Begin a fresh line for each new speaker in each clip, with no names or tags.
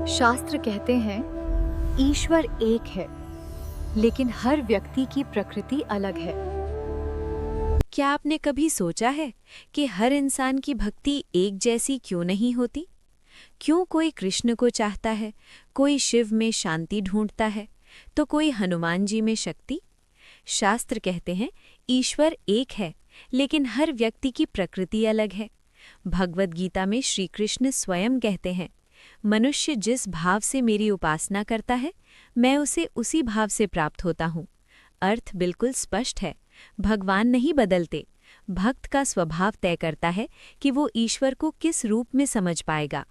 शास्त्र कहते हैं ईश्वर एक है, लेकिन हर व्यक्ति की प्रकृति अलग है।
क्या आपने कभी सोचा है कि हर इंसान की भक्ति एक जैसी क्यों नहीं होती? क्यों कोई कृष्ण को चाहता है, कोई शिव में शांति ढूंढता है, तो कोई हनुमान जी में शक्ति? शास्त्र कहते हैं ईश्वर एक है, लेकिन हर व्यक्ति की प्रकृति अलग है। भगवद गीता में श्री कृष्ण स्वयं कहते हैं, मनुष्य जिस भाव से मेरी उपासना करता है, मैं उसे उसी भाव से प्राप्त होता हूँ। अर्थ बिल्कुल स्पष्ट है, भगवान नहीं बदलते। भक्त का स्वभाव तय करता है कि वो ईश्वर को किस रूप में समझ पाएगा।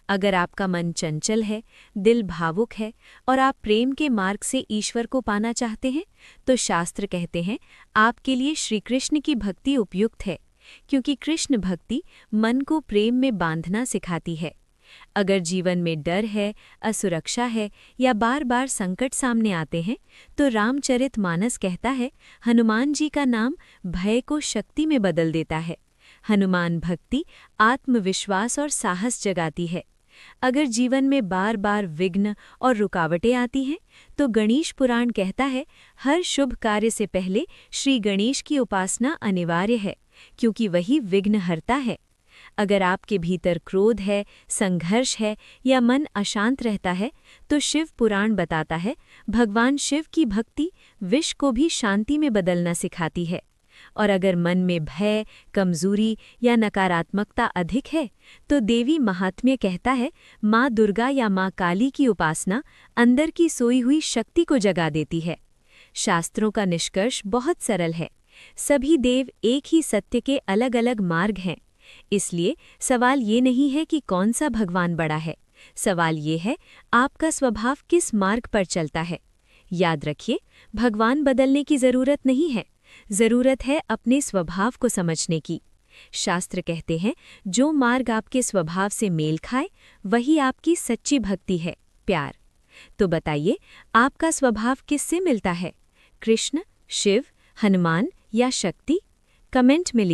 अगर आपका मन चंचल है, दिल भावुक है और आप प्रेम के मार्ग से ईश्वर को पाना चाहते हैं, तो शास्त्र कहते हैं आपके लिए श्री कृष्ण की भक्ति उपयुक्त है, क्योंकि कृष्ण भक्ति मन को प्रेम में बांधना सिखाती है। अगर जीवन में डर है, असुरक्षा है या बार बार संकट सामने आते हैं, तो रामचरितमानस कहता है हनुमान जी का नाम भय को शक्ति में बदल देता है। हनुमान भक्ति आत्मविश्वास और साहस जगाती है। अगर जीवन में बार बार विघ्न और रुकावटें आती हैं, तो गणेश पुराण कहता है हर शुभ कार्य से पहले श्री गणेश की उपासना अनिवार्य है, क्योंकि वही विघ्नहर्ता है। अगर आपके भीतर क्रोध है, संघर्ष है या मन अशांत रहता है, तो शिव पुराण बताता है भगवान शिव की भक्ति विष को भी शांति में बदलना सिखाती है। और अगर मन में भय, कमजोरी या नकारात्मकता अधिक है, तो देवी महात्म्य कहता है माँ दुर्गा या माँ काली की उपासना अंदर की सोई हुई शक्ति को जगा देती है। शास्त्रों का निष्कर्ष बहुत सरल है, सभी देव एक ही सत्य के अलग अलग मार्ग हैं। इसलिए सवाल ये नहीं है कि कौन सा भगवान बड़ा है, सवाल ये है आपका स्वभाव किस मार्ग पर चलता है। याद रखिए, भगवान बदलने की जरूरत नहीं है, जरूरत है अपने स्वभाव को समझने की। शास्त्र कहते हैं जो मार्ग आपके स्वभाव से मेल खाए वही आपकी सच्ची भक्ति है, प्यार। तो बताइए, आपका स्वभाव किससे मिलता है? कृष्ण, शिव, हनुमान या शक्ति? कमेंट में